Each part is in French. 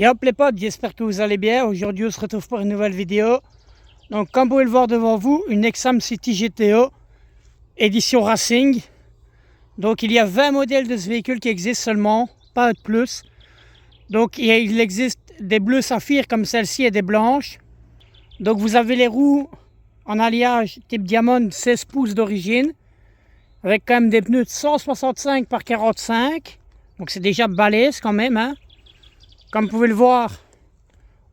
Et hop les potes, j'espère que vous allez bien. Aujourd'hui on se retrouve pour une nouvelle vidéo. Donc comme vous pouvez le voir devant vous, une Nexam City GTO édition Racing. Donc il y a 20 modèles de ce véhicule qui existent seulement, pas de plus. Donc il existe des bleus saphirs comme celle-ci et des blanches. Donc vous avez les roues en alliage type Diamond 16 pouces d'origine. Avec quand même des pneus de 165 par 45. Donc c'est déjà balèze quand même, hein. Comme vous pouvez le voir,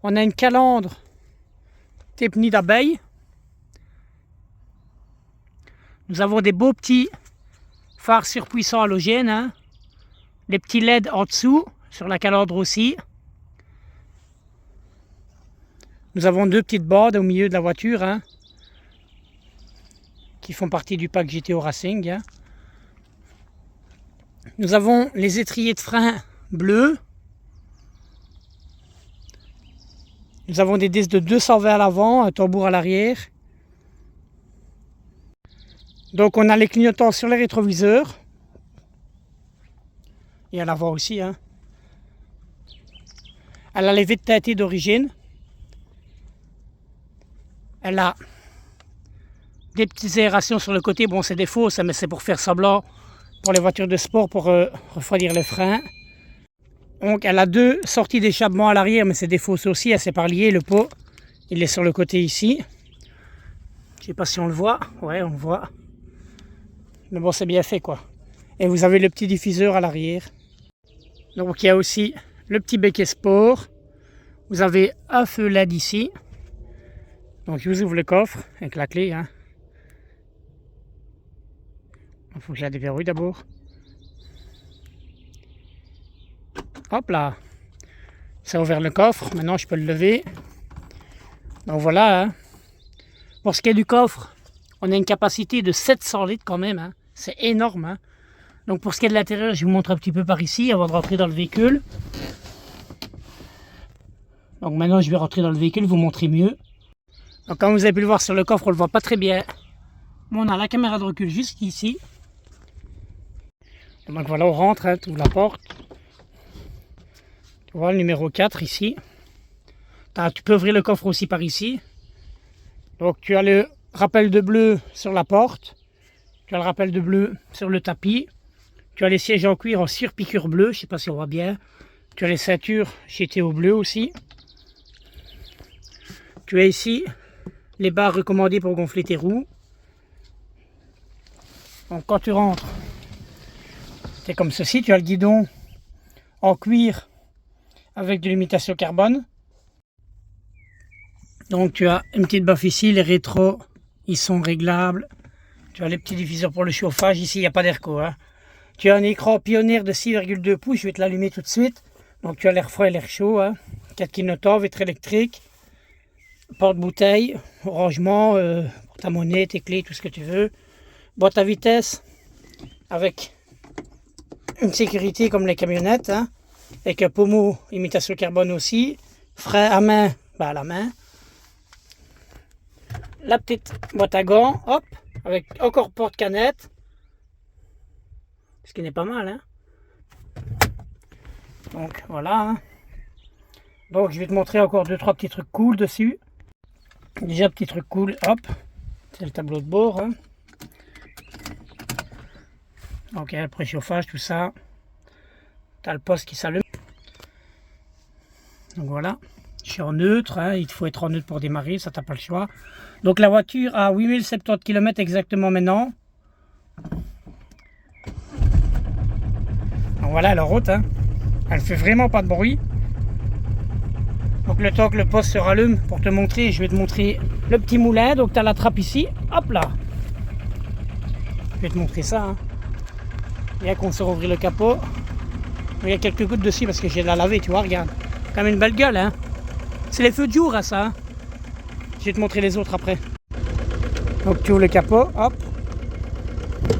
on a une calandre type nid d'abeille. Nous avons des beaux petits phares surpuissants halogènes, hein. Les petits LED en dessous, sur la calandre aussi. Nous avons deux petites bornes au milieu de la voiture, hein, qui font partie du pack GTO Racing, hein. Nous avons les étriers de frein bleus. Nous avons des disques de 220 à l'avant, un tambour à l'arrière. Donc on a les clignotants sur les rétroviseurs. Et à l'avant aussi, hein. Elle a les vitres teintées d'origine. Elle a des petites aérations sur le côté. Bon, c'est des fausses, mais c'est pour faire semblant pour les voitures de sport, pour refroidir les freins. Donc elle a deux sorties d'échappement à l'arrière, mais c'est des fausses aussi, c'est par lié. Le pot, il est sur le côté ici. Je sais pas si on le voit. Ouais, on le voit. Mais bon, c'est bien fait quoi. Et vous avez le petit diffuseur à l'arrière. Donc il y a aussi le petit becquet sport. Vous avez un feu LED ici. Donc je vous ouvre le coffre avec la clé, hein. Il faut que je la déverrouille d'abord. Hop là, ça a ouvert le coffre, maintenant je peux le lever. Donc voilà, hein. Pour ce qui est du coffre, on a une capacité de 700 litres quand même, hein. C'est énorme, hein. Donc pour ce qui est de l'intérieur, je vous montre un petit peu par ici avant de rentrer dans le véhicule. Donc maintenant je vais rentrer dans le véhicule, vous montrer mieux. Donc comme vous avez pu le voir sur le coffre, on le voit pas très bien. Mais on a la caméra de recul juste ici. Donc voilà, on rentre, hein, tu ouvres la porte. Voilà le numéro 4 ici. Tu peux ouvrir le coffre aussi par ici. Donc tu as le rappel de bleu sur la porte. Tu as le rappel de bleu sur le tapis. Tu as les sièges en cuir en surpiqûre bleu. Je ne sais pas si on voit bien. Tu as les ceintures GTO bleu aussi. Tu as ici les barres recommandées pour gonfler tes roues. Donc quand tu rentres, c'est comme ceci. Tu as le guidon en cuir avec de l'imitation carbone. Donc tu as une petite baffe ici, les rétros ils sont réglables. Tu as les petits diffuseurs pour le chauffage, ici il n'y a pas d'airco, hein. Tu as un écran Pioneer de 6,2 pouces, je vais te l'allumer tout de suite. Donc tu as l'air froid et l'air chaud, hein. 4 clignotants, vitre électrique, porte-bouteille, rangement pour ta monnaie, tes clés, tout ce que tu veux. Boîte à vitesse avec une sécurité comme les camionnettes, hein, avec un pommeau imitation carbone aussi, frein à main, à la main, la petite boîte à gants, hop, avec encore porte-canette, ce qui n'est pas mal, hein. Donc voilà, hein. Donc je vais te montrer encore 2-3 petits trucs cool dessus. Déjà petit truc cool, hop, c'est le tableau de bord, hein. Donc il y a le préchauffage, tout ça. Tu as le poste qui s'allume. Donc voilà, je suis en neutre, hein. Il faut être en neutre pour démarrer, ça t'as pas le choix. Donc la voiture a 8070 km exactement maintenant. Donc voilà la route, hein. Elle fait vraiment pas de bruit. Donc le temps que le poste se rallume, pour te montrer, je vais te montrer le petit moulin. Donc tu as la trappe ici, hop là. Je vais te montrer ça, hein. Bien qu'on se rouvre le capot. Il y a quelques gouttes dessus parce que j'ai la laver, tu vois, regarde. Quand même une belle gueule, hein. C'est les feux de jour, à ça, hein. Je vais te montrer les autres après. Donc tu ouvres le capot, hop.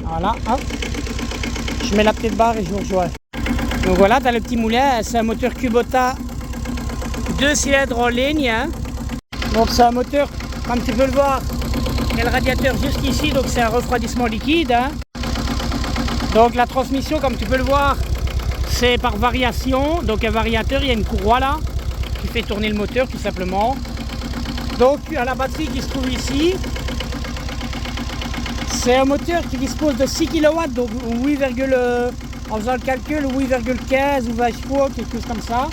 Voilà, hop. Je mets la petite barre et je vous rejoins. Donc voilà, tu as le petit moulin. C'est un moteur Kubota 2 cylindres en ligne, hein. Donc c'est un moteur, comme tu peux le voir, il y a le radiateur juste ici, donc c'est un refroidissement liquide, hein. Donc la transmission, comme tu peux le voir, c'est par variation. Donc un variateur, il y a une courroie là qui fait tourner le moteur tout simplement. Donc tu as la batterie qui se trouve ici. C'est un moteur qui dispose de 6 kW, donc 8, en faisant le calcul, 8,15 ou 20 chevaux, quelque chose comme ça.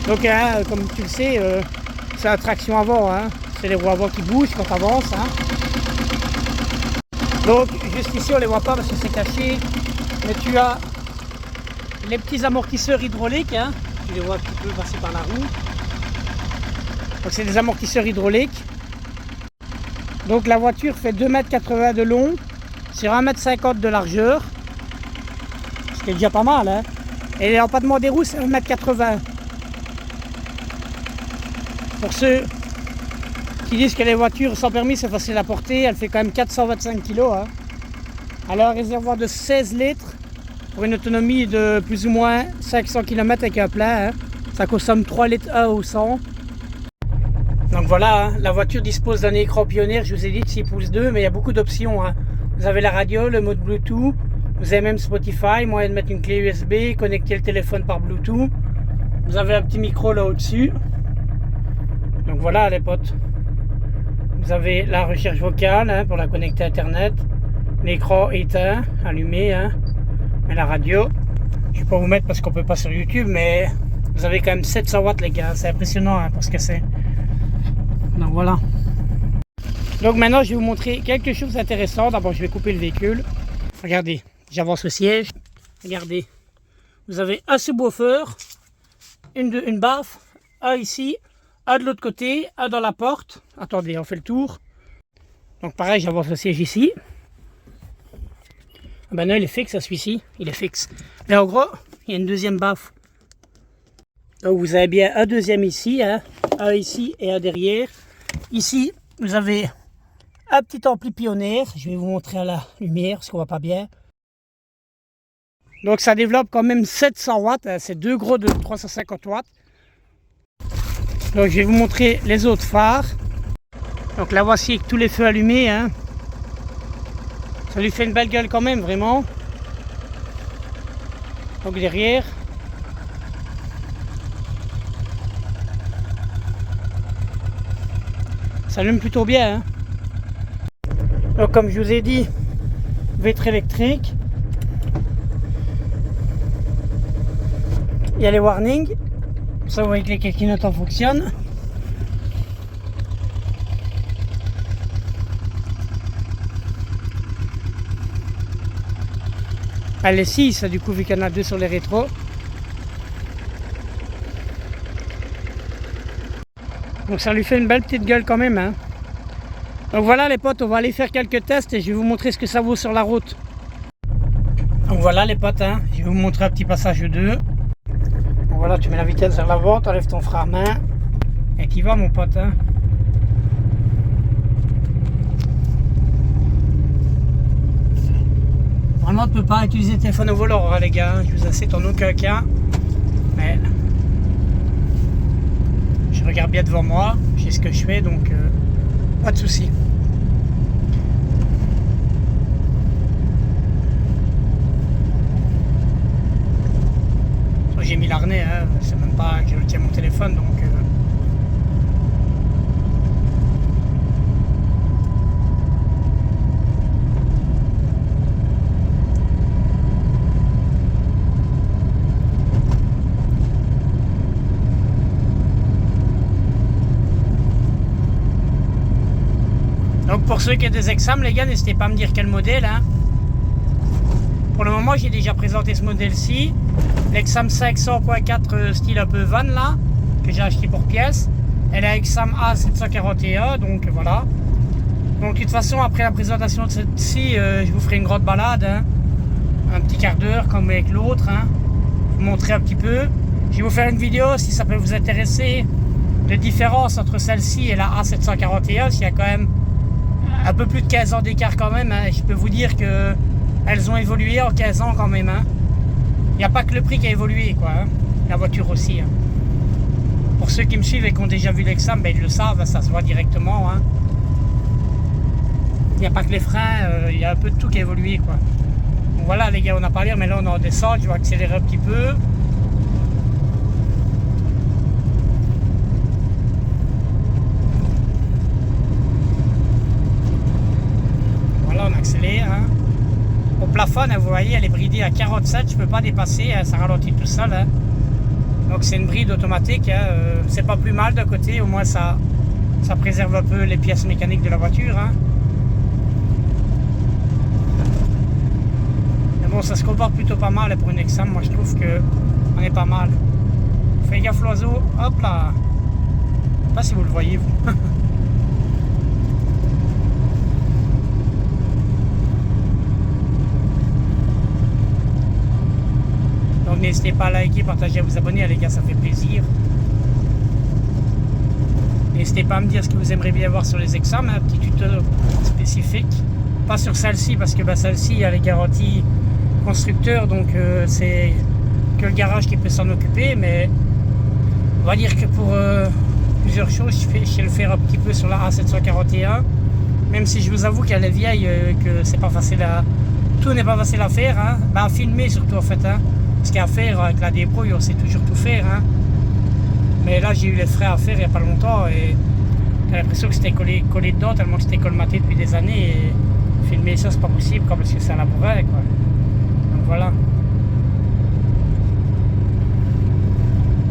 Donc hein, comme tu le sais, c'est la traction avant, hein. C'est les roues avant qui bougent quand tu avances. Hein. Donc juste ici on ne les voit pas parce que c'est caché, mais tu as les petits amortisseurs hydrauliques, hein. Tu les vois un petit peu passer par la roue. Donc c'est des amortisseurs hydrauliques. Donc la voiture fait 2,80 m de long sur 1,50 m de largeur. Ce qui est déjà pas mal, hein. Et l'empattement des roues c'est 1,80 m. Pour ceux qui disent que les voitures sans permis c'est facile à porter, elle fait quand même 425 kg. Hein. Elle a un réservoir de 16 litres pour une autonomie de plus ou moins 500 km avec un plein. Hein. Ça consomme 3 litres 1 au 100. Donc voilà, hein, la voiture dispose d'un écran pionnière, je vous ai dit de 6 pouces 2, mais il y a beaucoup d'options. Hein. Vous avez la radio, le mode Bluetooth, vous avez même Spotify, moyen de mettre une clé USB, connecter le téléphone par Bluetooth. Vous avez un petit micro là au-dessus. Donc voilà les potes. Vous avez la recherche vocale hein, pour la connecter à Internet. L'écran éteint, allumé. Hein. Et la radio, je ne vais pas vous mettre parce qu'on ne peut pas sur YouTube, mais vous avez quand même 700 watts les gars. C'est impressionnant hein, pour ce que c'est. Donc voilà. Donc maintenant je vais vous montrer quelque chose d'intéressant. D'abord je vais couper le véhicule. Regardez, j'avance le siège. Regardez, vous avez un subwoofer, une baffe, un ici, un de l'autre côté, un dans la porte. Attendez, on fait le tour. Donc pareil, j'avance le siège ici. Ben non, il est fixe à celui-ci, il est fixe. Mais en gros, il y a une deuxième baffe. Donc vous avez bien un deuxième ici, hein, un ici et un derrière. Ici, vous avez un petit ampli pionnière. Je vais vous montrer à la lumière parce qu'on voit pas bien. Donc ça développe quand même 700 watts. Hein, c'est deux gros de 350 watts. Donc je vais vous montrer les autres phares. Donc la voici avec tous les feux allumés. Hein. Ça lui fait une belle gueule quand même, vraiment. Donc derrière. Ça allume plutôt bien. Hein. Donc comme je vous ai dit, vitre électrique. Il y a les warnings. Ça vous voyez que les clignotants fonctionnent. Elle est 6 du coup vu qu'il y en a 2 sur les rétros. Donc ça lui fait une belle petite gueule quand même. Hein. Donc voilà les potes, on va aller faire quelques tests et je vais vous montrer ce que ça vaut sur la route. Donc voilà les potes, hein. Je vais vous montrer un petit passage 2. Donc voilà, tu mets la vitesse vers l'avant, tu enlèves ton frein à main et tu vas mon pote. Hein. Normalement tu ne peux pas utiliser le téléphone au volant hein, les gars, je vous incite en aucun cas. Mais je regarde bien devant moi, je sais ce que je fais donc pas de souci. J'ai mis l'arnais, hein, c'est même pas que je tiens mon téléphone donc. Donc pour ceux qui ont des examens, les gars, n'hésitez pas à me dire quel modèle. Hein. Pour le moment, j'ai déjà présenté ce modèle-ci. L'exam 500.4 style un peu van là, que j'ai acheté pour pièce. Elle est Exam A741, donc voilà. Donc de toute façon, après la présentation de celle-ci, je vous ferai une grande balade. Hein. Un petit quart d'heure comme avec l'autre. Hein. Vous montrer un petit peu. Je vais vous faire une vidéo si ça peut vous intéresser. De différence entre celle-ci et la A741, s'il y a quand même un peu plus de 15 ans d'écart quand même, hein. Je peux vous dire que elles ont évolué en 15 ans quand même. Hein. Il n'y a pas que le prix qui a évolué, quoi. Hein. La voiture aussi. Hein. Pour ceux qui me suivent et qui ont déjà vu l'examen, ben, ils le savent, ça se voit directement. Hein. Il n'y a pas que les freins, il y a un peu de tout qui a évolué, quoi. Donc voilà les gars, on n'a pas l'air, mais là on est en descente, je vais accélérer un petit peu. Voilà, on accélère. Hein. Au plafond, hein, vous voyez, elle est bridée à 47, je ne peux pas dépasser, hein, ça ralentit tout seul. Hein. Donc c'est une bride automatique, hein, c'est pas plus mal d'un côté, au moins ça préserve un peu les pièces mécaniques de la voiture. Hein. Mais bon, ça se comporte plutôt pas mal pour une Nexam, moi je trouve qu'on est pas mal. Faites gaffe l'oiseau, hop là. Je sais pas si vous le voyez vous. Donc n'hésitez pas à liker, partager, à vous abonner, les gars, ça fait plaisir. N'hésitez pas à me dire ce que vous aimeriez bien voir sur les examens, un petit tuto spécifique. Pas sur celle-ci, parce que bah, celle-ci a les garanties constructeurs, donc c'est que le garage qui peut s'en occuper, mais on va dire que pour plusieurs choses, je sais le faire un petit peu sur la A741, même si je vous avoue qu'elle est vieille, que c'est pas facile à... Tout n'est pas facile à faire, hein. Bah, à filmer surtout en fait, hein. Ce qu'il y a à faire avec la débrouille, on sait toujours tout faire. Hein. Mais là, j'ai eu les frais à faire il n'y a pas longtemps et j'ai l'impression que c'était collé dedans tellement que c'était colmaté depuis des années. Et filmer ça, c'est pas possible quoi, parce que c'est un labouret. Quoi. Donc voilà.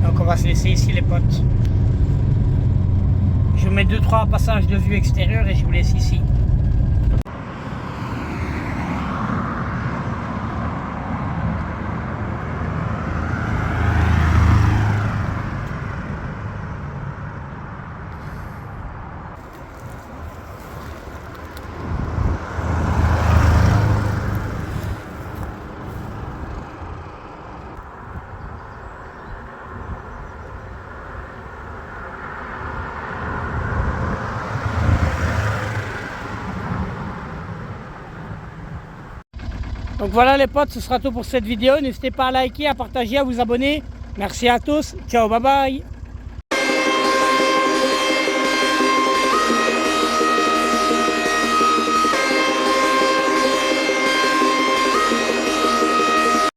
Donc on va se laisser ici, les potes. Je vous mets 2-3 passages de vue extérieure et je vous laisse ici. Donc voilà les potes, ce sera tout pour cette vidéo. N'hésitez pas à liker, à partager, à vous abonner. Merci à tous. Ciao, bye bye.